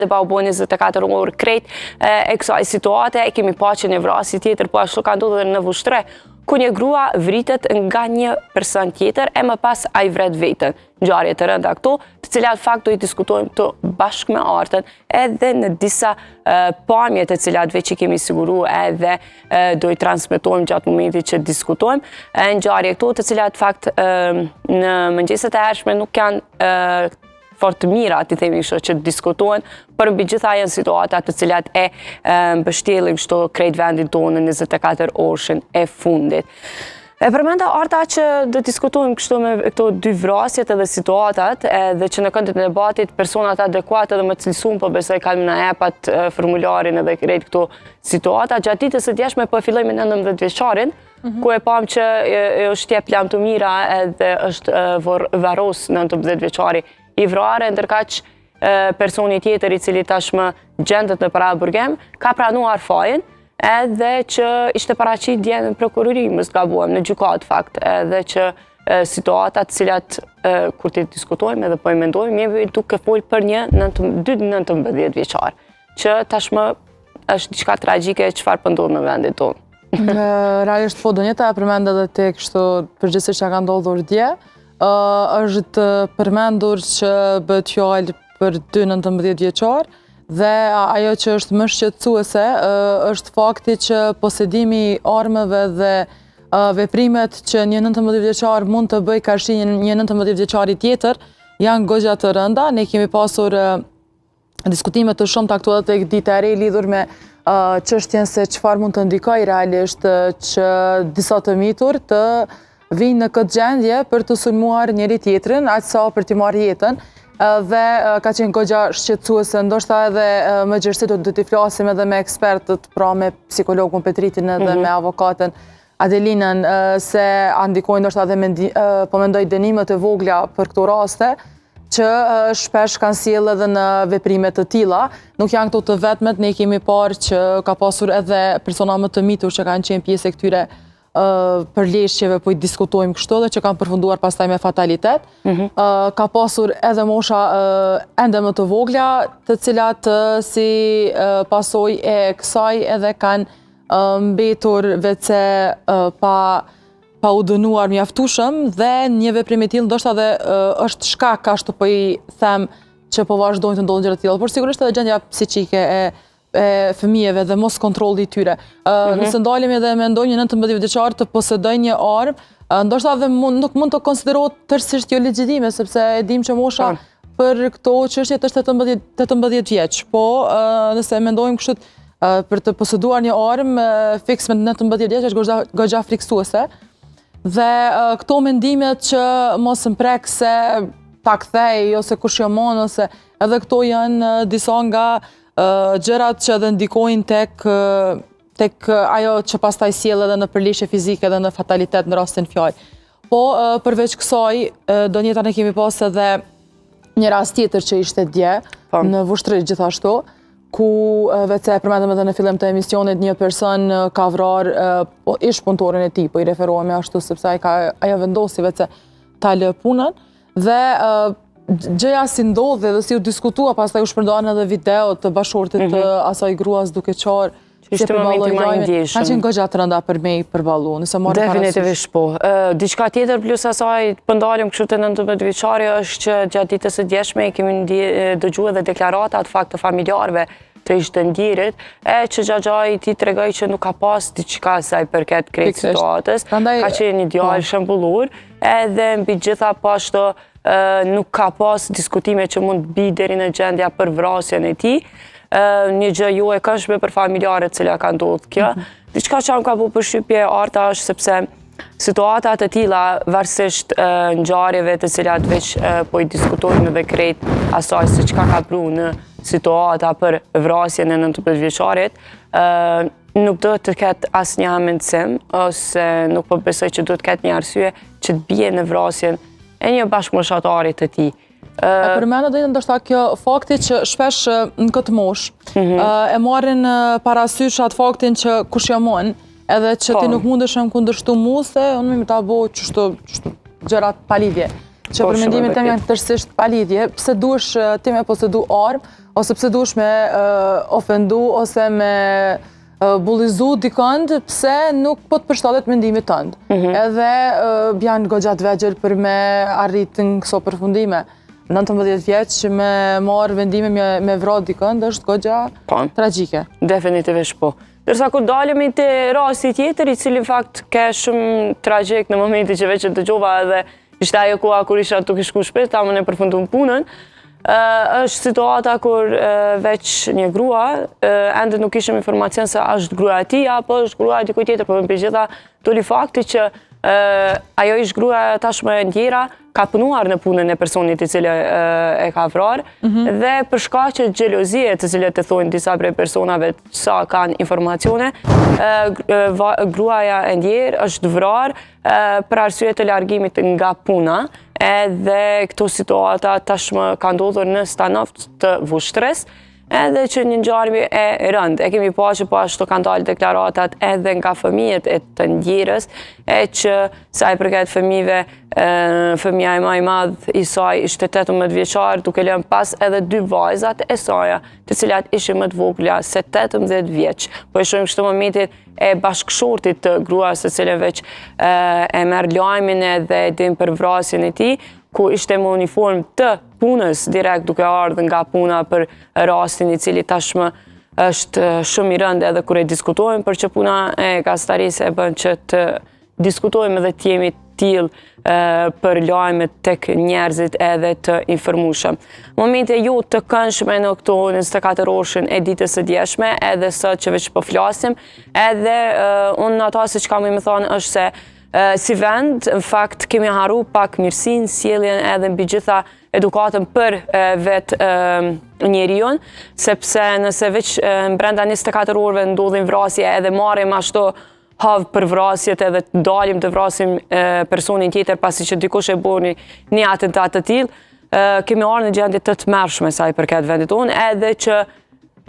dhe pa u bo 24 orë krejt e kësaj situate, e kemi pa që një vrasi tjetër, po ashtu ka ndodhur në Vushtre, ku një grua vritet nga një person tjetër e më pas a i vret vetën. Ngjarje të rënda këto, të cilat fakt do i diskutojmë këto bashkë me Artën, edhe në disa pamje të cilat veç i kemi siguru edhe do i transmetojmë gjatë momentit që diskutojmë. Ngjarje këto të cilat fakt në mëngjeset e hershme nuk janë fort të mira, ti themi kështu, që diskutohen, për mbi gjitha janë situata të cilat e mbështjellin kështu krejt vendin tonë në 24 orëshin e fundit. E përmenda Arta që do të diskutojmë kështu me këto dy vrasjet edhe situatat, dhe që në këndit në debatit personat adekuat edhe më cilësuar, po besoj kalmë në epat formularin edhe krejt këto situata. Gjatë ditës së djeshme po filloj me 19 vjeçarin, ku e pam që është jep lam të mira edhe është varros 19 vjeçari i vrarë, ndërkaq personi tjetër i cili tashmë gjendet në paraburgim, ka pranuar fajin, edhe që ishte paraqit dje në prokurori, mos gabuam, në gjykat fakt, edhe që situatat cilat kur të diskutojmë edhe po i mendojmë, jemi duke fol për një 19 vjeçar, që tashmë është diçka tragjike çfarë po ndodh në vendin tonë. Realisht po Donjeta e përmend edhe tek kështu përgjithsisht çka ka ndodhur dje. Është përmendur që bëhet fjalë për 19 vjeçar dhe ajo që është më shqetësuese është fakti që posedimi i armëve dhe veprimet që një 19 vjeçar mund të bëjë karshi një 19 vjeçari tjetër janë goxha të rënda. Ne kemi pasur diskutime të shumta këtu edhe tek dita e re lidhur me çështjen se çfarë mund të ndikojë realisht që disa të mitur të vinë në këtë gjendje për të sulmuar njëri tjetrin, aq sa për t'i marrë jetën, dhe ka qenë goxha shqetësuese, ndoshta edhe më gjerësisht do t'i flasim edhe me ekspertët, pra me psikologun Petritin edhe me avokatën Adelinën, se a ndikojnë ndoshta edhe po mendoj dënimet e vogla për këto raste, që shpesh kanë sjellë edhe në veprime të tilla. Nuk janë këto të vetmet, ne kemi parë që ka pasur edhe persona më të mitur që kanë qenë pjesë e këtyre përleshjeve, po i diskutojmë kështu dhe që kanë përfunduar pastaj me fatalitet. Ka pasur edhe mosha ende më të vogla, të cilat si pasojë e kësaj edhe kanë mbetur veçse pa u dënuar mjaftueshëm dhe një veprim i tillë ndoshta edhe është shkak ashtu po i them që po vazhdojnë të ndodhin gjëra të tilla, por sigurisht edhe gjendja psiqike e fëmijëve dhe mos kontrolli i tyre. Nëse ndalemi dhe mendojmë një 19 vjeçar të posedojë një armë, ndoshta edhe nuk mund të konsiderohet tërësisht jo legjitime, sepse e dim që mosha për këto çështje është 18 vjeç. Po nëse mendojmë kështu për të poseduar një armë fiks me 19 vjeç është goxha friksuese. Dhe këto mendimet që mos më prek se ta kthej ose kush jo mon, ose edhe këto janë disa nga gjërat që edhe ndikojnë tek ajo që pastaj sjell edhe në përlishje fizike dhe në fatalitet në rastin fjalë. Po përveç kësaj, Donjeta ne kemi pas edhe një rast tjetër që ishte dje në Vushtrë gjithashtu, ku veçse e përmendëm edhe në fillim të emisionit, një person ka vrarë ish punëtorin e tij, po i referohemi ashtu sepse ajo vendosi veçse ta lë punën dhe gjëja si ndodhi dhe si u diskutua, pastaj u shpërndarën edhe video të bashortit të asaj gruas duke qarë ishte momenti më i ndjeshëm. Ka qenë goxha të rënda për me i përballu, nëse marrë parasysh. Definitivisht po. Diçka tjetër plus asaj po ndalim kështu te 19 vjeçari është që gjatë ditës së djeshme kemi dëgjuar edhe deklarata të fakt të familjarëve të ishte ndjerit, që xhaxhai ti tregoi që nuk ka pas diçka sa i përket krejt situatës, ka qenë një djalë shembullor, edhe mbi gjitha po ashtu nuk ka pas diskutime që mund bi deri në gjendja për vrasjen e tij. Një gjë jo e këndshme për familjarët cila ka ndodhur kjo. Diçka që më ka bërë përshtypje Arta është sepse situata të tilla, varësisht ngjarjeve të cilat veç po i diskutojmë edhe krejt asaj se çka ka pru në situata për vrasjen e 19 vjeçarit, nuk do të ketë asnjë amendësim, ose nuk po besoj që do të ketë një arsye që të bie në vrasjen e një bashkëmoshatarit të tij. E përmendë dhe ndoshta kjo fakti që shpesh në këtë moshë e marrin parasysh atë faktin që kush jam unë, edhe që ti nuk mundesh me kundërshtu mua se unë më ta bëj çështo gjërat pa lidhje. që për mendimin tim janë tërësisht pa lidhje, pse duhesh ti me posedu armë, ose pse duhesh me ofendu, ose me bullizu dikënd, pse nuk po të përshtatet mendimit tënd. Edhe janë goxha të vegjël për me arrit në këso përfundime. 19 vjeç që me marrë vendime me vrot dikënd është goxha tragjike. Definitivisht po. Dërsa kur dalemi te rasti tjetër, i cili në fakt ka shumë tragjik në momentin që veç e dëgjova edhe ishte ajo koha kur isha duke shku shpejt, ta më ne përfunduam punën. Është situata kur veç një grua, ende nuk ishim informacion se është gruaja e tij apo është gruaja e dikujt tjetër, por mbi gjitha doli fakti që ajo ishte gruaja tashmë e ndjera, ka punuar në punën e personit i cili e ka vrarë, dhe për shkak të xhelozie të cilët e thonë disa prej personave sa kanë informacione, gruaja e ndjerë është vrarë për arsye të largimit nga puna, edhe këto situata tashmë ka ndodhur në stanoft të Vushtrës, edhe që një ngjarje e rëndë. E kemi pa që po ashtu kanë dalë deklaratat edhe nga fëmijët e të ndjerës, e që sa i përket fëmijëve, fëmija e më i madh i saj ishte 18 vjeçar, duke lënë pas edhe 2 vajzat e saja, të cilat ishin më të vogla se 18 vjeç. Po e shohim kështu momentin e bashkëshortit të gruas, së cilën veç e merr lajmin edhe din për vrasjen e tij, ku ishte me uniform të punës direkt duke ardhur nga puna për rastin i cili tashmë është shumë i rëndë edhe kur e diskutojmë, për që puna e gazetarësisë e bën që të diskutojmë edhe të jemi tillë për lajmet tek njerëzit edhe të informueshëm. Momente jo të këndshme në këto 24 orëshën e ditës së djeshme, edhe sot që veç po flasim, edhe unë ata se çka më thonë është se si vend, në fakt, kemi harru pak mirësinë, sjelljen edhe mbi gjitha edukatën për vetë njeriun, sepse nëse veç brenda 24 orëve ndodhin vrasje edhe marrim ashtu havë për vrasjet edhe dalim të vrasim personin tjetër pasi që dikush e boni një atentat të tillë, kemi ardhur në gjendje të tmerrshme sa i përket vendit tonë, edhe që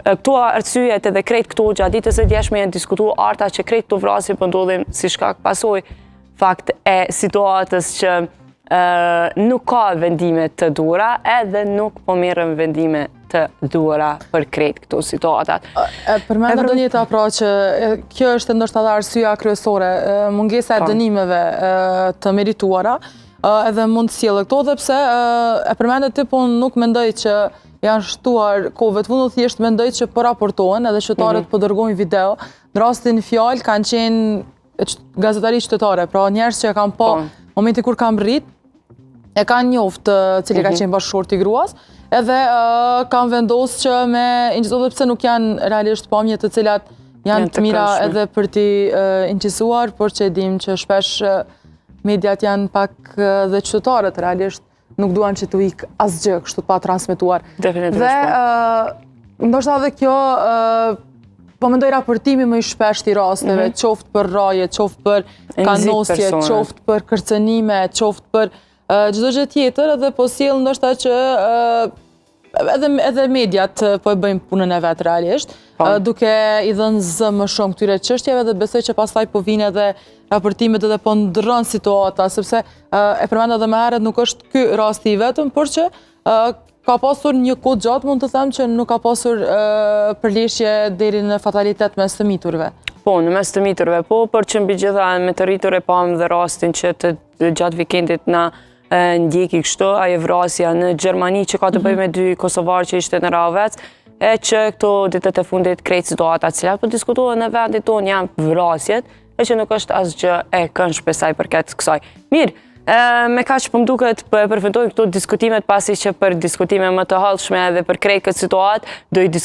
këto arsyet edhe krejt këto gjatë ditës së djeshme janë diskutuar arta që krejt këto vrasje po ndodhin si shkak pasojë fakt e situatës që nuk ka vendime të duhura edhe nuk po merren vendime të duhura për krejt këto situatat. Përmenda do njëta pra që kjo është ndoshta edhe arsyeja kryesore, mungesa e dënimeve të merituara, edhe mund të sjellë këto, dhe pse e përmendet ti, po nuk mendoj që janë shtuar kohëve të fundit, thjesht mendoj që po raportohen edhe qytetarët po dërgojnë video. Në rastin fjalë kanë qenë gazetari qytetare, pra njerëz që kanë pa momenti kur kanë rrit, e kanë njoft cili ka qenë bashkëshorti i gruas, edhe kanë vendosur që me injicove pse nuk janë realisht pamje të cilat janë të mira edhe për t'i injisuar, por që e dim që shpesh mediat janë pak dhe qytetarët realisht nuk duan që t'u ik asgjë kështu pa transmetuar. Dhe ndoshta edhe kjo po mendoj raportimi më i shpesht i rasteve, qoftë për rraje, qoftë për kanosje, qoftë për kërcënime, qoftë për çdo gjë tjetër, edhe po sjell ndoshta që edhe mediat po e bëjnë punën e vet realisht, duke i dhënë zë më shumë këtyre çështjeve, dhe besoj që pastaj po vinë edhe raportimet edhe po ndrron situata, sepse e përmenda edhe më herët nuk është ky rasti i vetëm, por që ka pasur një kohë gjatë, mund të them që nuk ka pasur përleshje deri në fatalitet mes të miturve. Po, në mes të miturve, po, por që mbi gjitha me të rritur e pam dhe rastin që gjatë vikendit na ndjeki kështu, ajo vrasja në Gjermani që ka të bëjë me 2 kosovarë që ishte në Ravec, e që këto ditët e fundit krejt situatat cilat po diskutohen në vendit tonë janë vrasjet, e që nuk është asgjë e këndshme sa i përket kësaj. Mirë, me kaq po m'duket po e përfundojmë këto diskutimet, pasi që për diskutime më të hallshme edhe për krejt këtë situatë do i diskutojmë